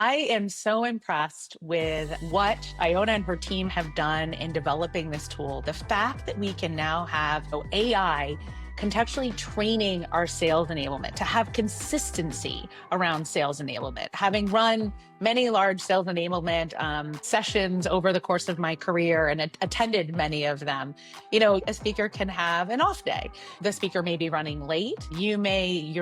I am so impressed with what Iona and her team have done in developing this tool. The fact that we can now have AI contextually training our sales enablement to have consistency around sales enablement. Having run many large sales enablement sessions over the course of my career and attended many of them, a speaker can have an off day. The speaker may be running late. You might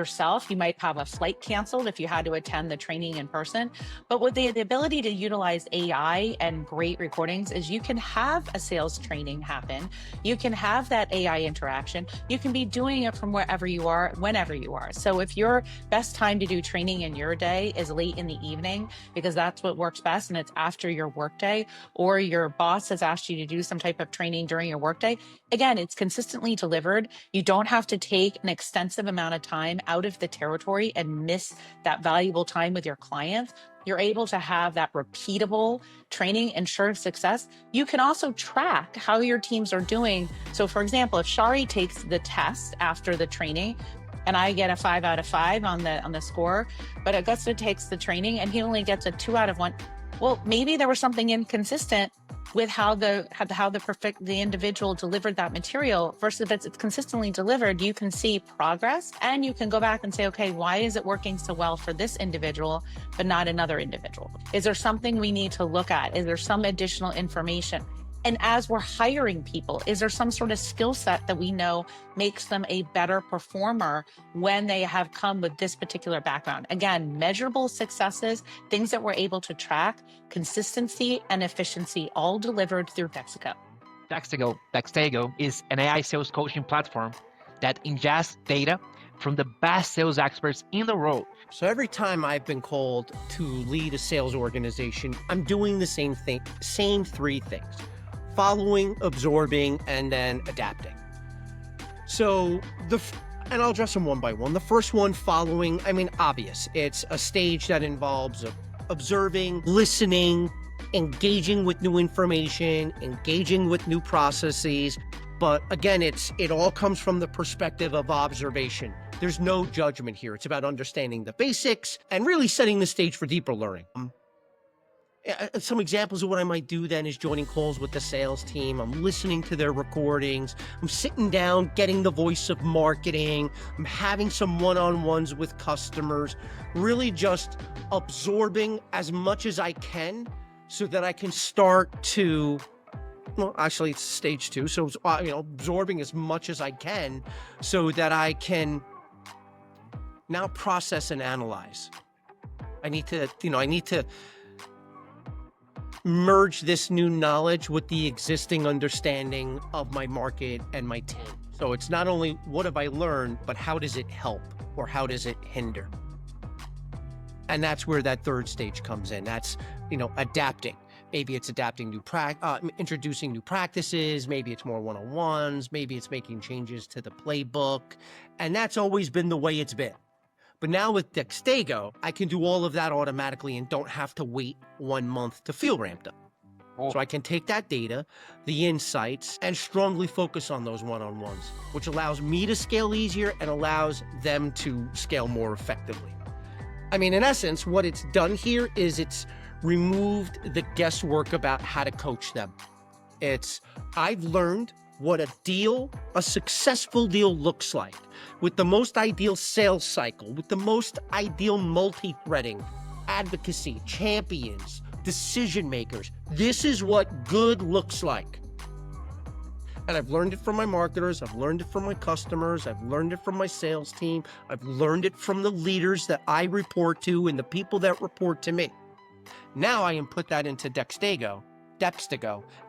have a flight canceled if you had to attend the training in person. But with the ability to utilize AI and great recordings is you can have a sales training happen. You can have that AI interaction. You can be doing it from wherever you are, whenever you are. So if your best time to do training in your day is late in the evening, because that's what works best and it's after your workday, or your boss has asked you to do some type of training during your workday, again, it's consistently delivered. You don't have to take an extensive amount of time out of the territory and miss that valuable time with your clients. You're able to have that repeatable training, ensure success. You can also track how your teams are doing. So for example, if Shari takes the test after the training and I get a 5 out of 5 on the score, but Augusto takes the training and he only gets a 2 out of 1. Well, maybe there was something inconsistent with how the individual delivered that material versus if it's consistently delivered. You can see progress and you can go back and say, okay, why is it working so well for this individual, but not another individual? Is there something we need to look at? Is there some additional information? And as we're hiring people, is there some sort of skill set that we know makes them a better performer when they have come with this particular background? Again, measurable successes, things that we're able to track, consistency and efficiency, all delivered through Dextego. Dextego is an AI sales coaching platform that ingests data from the best sales experts in the world. So every time I've been called to lead a sales organization, I'm doing the same thing, same three things: following, absorbing, and then adapting. So and I'll address them one by one. The first one, following, obvious. It's a stage that involves observing, listening, engaging with new information, engaging with new processes. But again, it all comes from the perspective of observation. There's no judgment here. It's about understanding the basics and really setting the stage for deeper learning. Some examples of what I might do then is joining calls with the sales team. I'm listening to their recordings. I'm sitting down, getting the voice of marketing. I'm having some one-on-ones with customers, really just absorbing as much as I can so that I can start to, well, actually it's stage 2. So, absorbing as much as I can so that I can now process and analyze. I need to merge this new knowledge with the existing understanding of my market and my team. So it's not only what have I learned, but how does it help or how does it hinder? And that's where that third stage comes in. That's, adapting. Maybe it's adapting introducing new practices. Maybe it's more one-on-ones. Maybe it's making changes to the playbook. And that's always been the way it's been. But now with Dextego, I can do all of that automatically and don't have to wait 1 month to feel ramped up. So I can take that data, the insights, and strongly focus on those one-on-ones, which allows me to scale easier and allows them to scale more effectively. In essence, what it's done here is it's removed the guesswork about how to coach them. I've learned what a successful deal looks like, with the most ideal sales cycle, with the most ideal multi-threading, advocacy, champions, decision makers. This is what good looks like. And I've learned it from my marketers, I've learned it from my customers, I've learned it from my sales team, I've learned it from the leaders that I report to and the people that report to me. Now I input that into Dextego,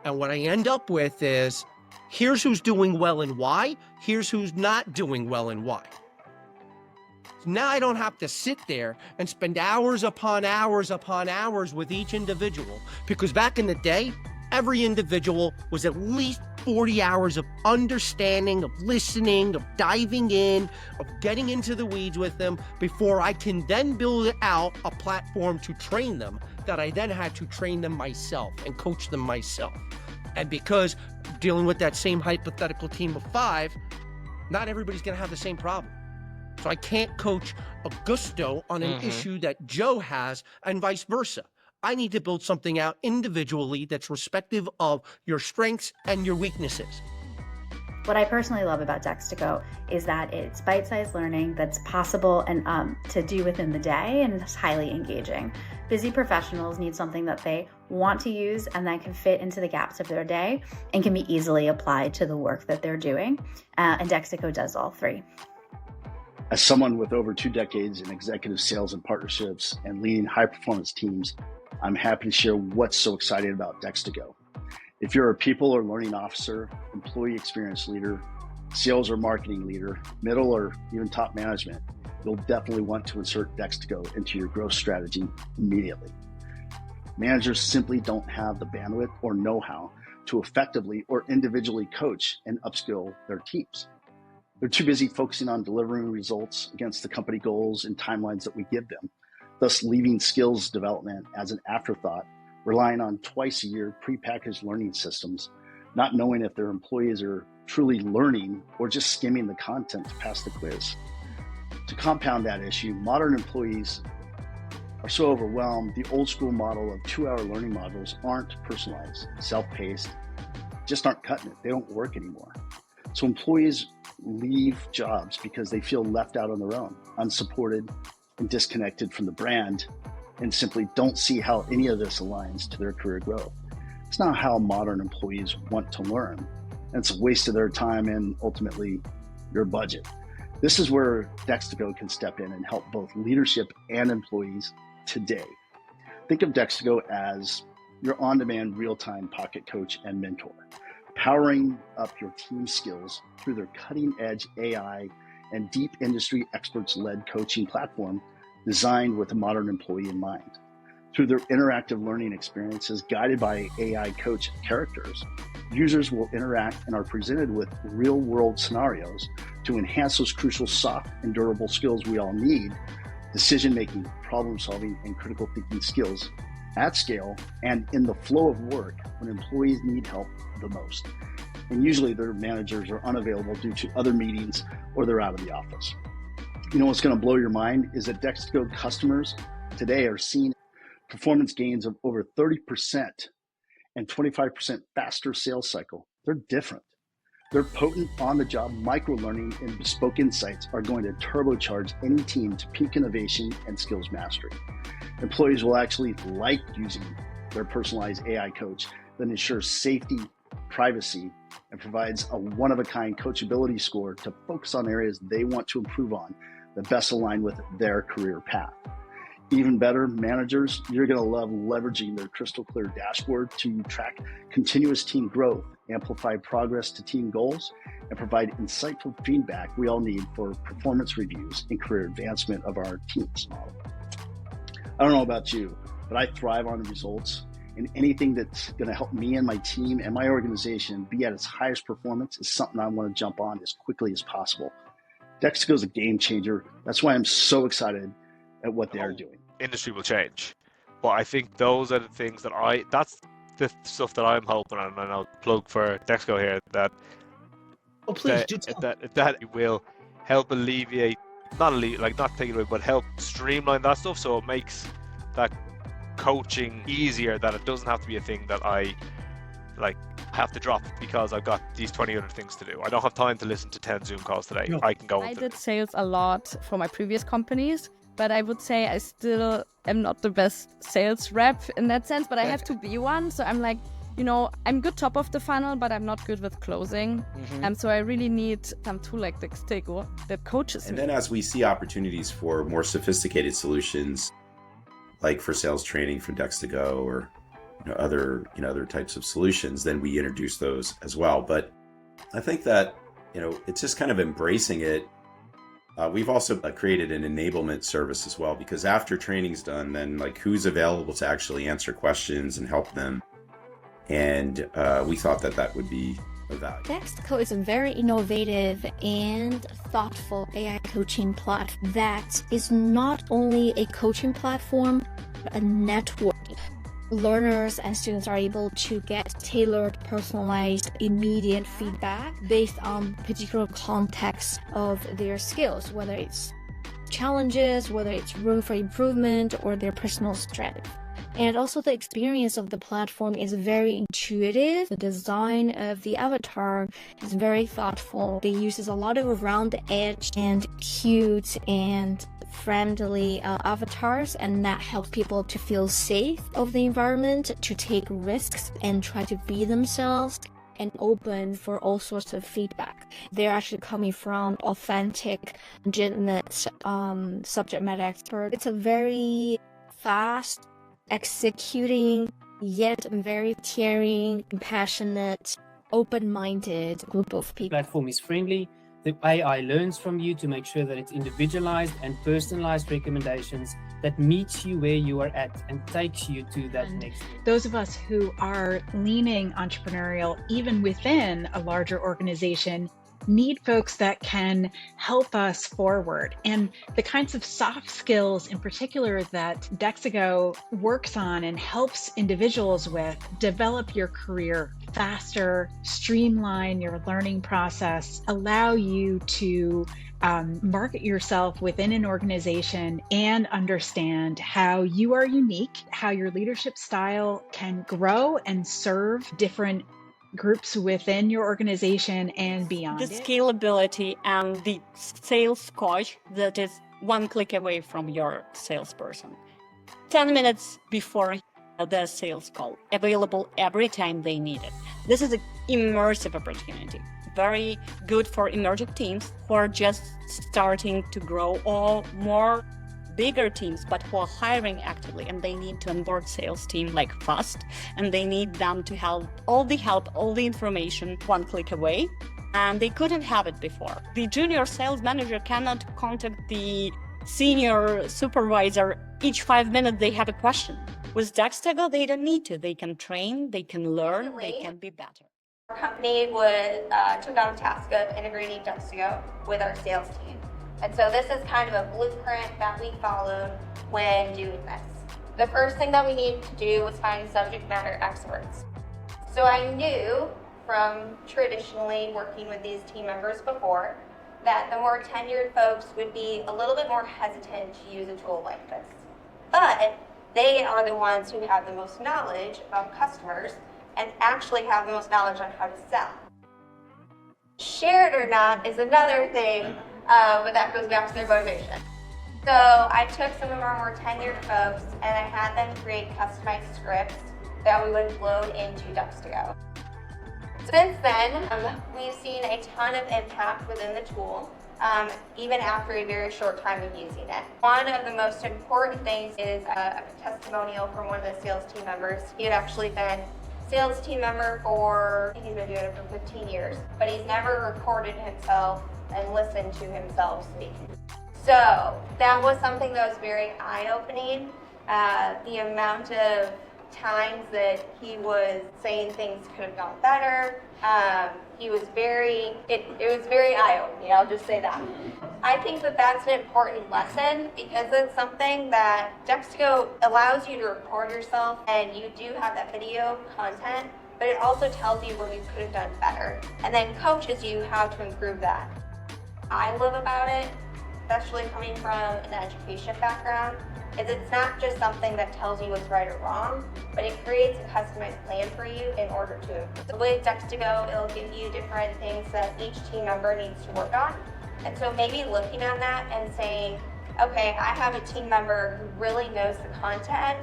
and what I end up with is, here's who's doing well and why. Here's who's not doing well and why. So now I don't have to sit there and spend hours upon hours upon hours with each individual, because back in the day, every individual was at least 40 hours of understanding, of listening, of diving in, of getting into the weeds with them before I can then build out a platform to train them, that I then had to train them myself and coach them myself. And because dealing with that same hypothetical team of 5, not everybody's going to have the same problem. So I can't coach Augusto on an issue that Joe has and vice versa. I need to build something out individually that's respective of your strengths and your weaknesses. What I personally love about Dextego is that it's bite-sized learning that's possible and to do within the day, and it's highly engaging. Busy professionals need something that they want to use and that can fit into the gaps of their day and can be easily applied to the work that they're doing. And Dextego does all three. As someone with over 2 decades in executive sales and partnerships and leading high-performance teams, I'm happy to share what's so exciting about Dextego. If you're a people or learning officer, employee experience leader, sales or marketing leader, middle or even top management, you'll definitely want to insert Dextego into your growth strategy immediately. Managers simply don't have the bandwidth or know-how to effectively or individually coach and upskill their teams. They're too busy focusing on delivering results against the company goals and timelines that we give them, thus leaving skills development as an afterthought, relying on twice-a-year prepackaged learning systems, not knowing if their employees are truly learning or just skimming the content to pass the quiz. To compound that issue, modern employees are so overwhelmed, the old school model of 2-hour learning modules aren't personalized, self-paced, just aren't cutting it. They don't work anymore. So employees leave jobs because they feel left out on their own, unsupported and disconnected from the brand, and simply don't see how any of this aligns to their career growth. It's not how modern employees want to learn, and it's a waste of their time and ultimately your budget. This is where Dextego can step in and help both leadership and employees today. Think of Dextego as your on-demand, real-time pocket coach and mentor, powering up your team skills through their cutting-edge AI and deep industry experts-led coaching platform designed with a modern employee in mind. Through their interactive learning experiences guided by AI coach characters, users will interact and are presented with real-world scenarios to enhance those crucial soft and durable skills we all need: decision-making, problem-solving, and critical thinking skills at scale and in the flow of work when employees need help the most. And usually their managers are unavailable due to other meetings or they're out of the office. You know what's going to blow your mind is that Dextego customers today are seeing performance gains of over 30% and 25% faster sales cycle. They're different. Their potent on-the-job micro-learning and bespoke insights are going to turbocharge any team to peak innovation and skills mastery. Employees will actually like using their personalized AI coach that ensures safety, privacy, and provides a one-of-a-kind coachability score to focus on areas they want to improve on that best align with their career path. Even better, managers, you're going to love leveraging their crystal clear dashboard to track continuous team growth, amplify progress to team goals, and provide insightful feedback we all need for performance reviews and career advancement of our teams. I don't know about you, but I thrive on results, and anything that's going to help me and my team and my organization be at its highest performance is something I want to jump on as quickly as possible. Dextego is a game changer. That's why I'm so excited at what they are doing. Industry will change, but I think those are the things that's the stuff that I'm hoping, and I'll plug for Dextego here, that that will help alleviate, not take it away, but help streamline that stuff, so it makes that coaching easier, that it doesn't have to be a thing that I have to drop because I've got these 20 other things to do. I don't have time to listen to 10 Zoom calls today. No. I can go. I did sales a lot for my previous companies, but I would say I still am not the best sales rep in that sense, but I have to be one. So I'm like, I'm good top of the funnel, but I'm not good with closing. So I really need some tool like Dextego that coaches me. And then as we see opportunities for more sophisticated solutions, like for sales training from Dextego or other types of solutions, then we introduce those as well. But I think that it's just kind of embracing it. We've also created an enablement service as well, because after training's done, then who's available to actually answer questions and help them. And we thought that would be of value. Dextego is a very innovative and thoughtful AI coaching platform that is not only a coaching platform, but a network. Learners and students are able to get tailored, personalized, immediate feedback based on particular context of their skills, whether it's challenges, whether it's room for improvement or their personal strength. And also the experience of the platform is very intuitive. The design of the avatar is very thoughtful. They uses a lot of round edge and cute and friendly avatars, and that helps people to feel safe of the environment, to take risks and try to be themselves, and open for all sorts of feedback. They're actually coming from authentic, legitimate subject matter expert. It's a very fast executing, yet very caring, compassionate, open-minded group of people. The platform is friendly. The AI learns from you to make sure that it's individualized and personalized recommendations that meets you where you are at and takes you to that next level. Those of us who are leaning entrepreneurial, even within a larger organization, need folks that can help us forward. And the kinds of soft skills in particular that Dextego works on and helps individuals with, develop your career faster, streamline your learning process, allow you to market yourself within an organization and understand how you are unique, how your leadership style can grow and serve different groups within your organization and beyond. The scalability and the sales coach that is one click away from your salesperson. 10 minutes before the sales call, available every time they need it. This is an immersive opportunity. Very good for emerging teams who are just starting to grow, or more bigger teams but who are hiring actively and they need to onboard sales team like fast, and they need them to have all the information one click away, and they couldn't have it before. The junior sales manager cannot contact the senior supervisor each 5 minutes they have a question. With Dextego, they don't need to. They can train, they can learn, they can be better. Our company took on the task of integrating Dextego with our sales team. And so this is kind of a blueprint that we followed when doing this. The first thing that we needed to do was find subject matter experts. So I knew from traditionally working with these team members before that the more tenured folks would be a little bit more hesitant to use a tool like this. But they are the ones who have the most knowledge about customers and actually have the most knowledge on how to sell. Share it or not is another thing, but that goes back to their motivation. So I took some of our more tenured folks and I had them create customized scripts that we would load into Dextego. Since then, we've seen a ton of impact within the tool, even after a very short time of using it. One of the most important things is a testimonial from one of the sales team members. He had actually been sales team member he's been doing it for 15 years, but he's never recorded himself and listened to himself speak. So that was something that was very eye-opening. The amount of times that he was saying things could have gone better. It was very eye-opening, I'll just say that. I think that that's an important lesson because it's something that Dextego allows you to record yourself and you do have that video content, but it also tells you what you could have done better and then coaches you how to improve that. I love about it, especially coming from an education background, is it's not just something that tells you what's right or wrong, but it creates a customized plan for you in order to improve. So with Dextego, it'll give you different things that each team member needs to work on. And so maybe looking at that and saying, okay, I have a team member who really knows the content,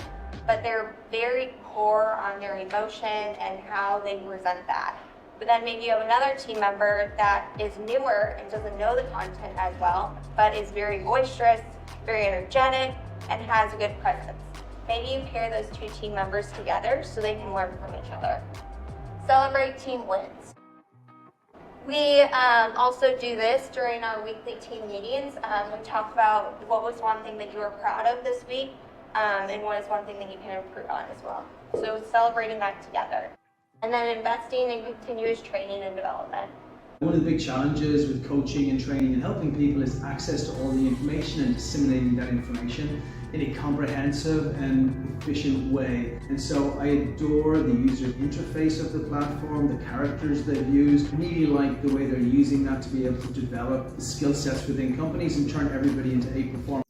but they're very poor on their emotion and how they present that. But then maybe you have another team member that is newer and doesn't know the content as well, but is very boisterous, very energetic, and has a good presence. Maybe you pair those two team members together so they can learn from each other. Celebrate team wins. We also do this during our weekly team meetings. We talk about what was one thing that you were proud of this week, and what is one thing that you can improve on as well. So celebrating that together. And then investing in continuous training and development. One of the big challenges with coaching and training and helping people is access to all the information and disseminating that information in a comprehensive and efficient way. And so I adore the user interface of the platform, the characters they've used. I really like the way they're using that to be able to develop the skill sets within companies and turn everybody into a performer.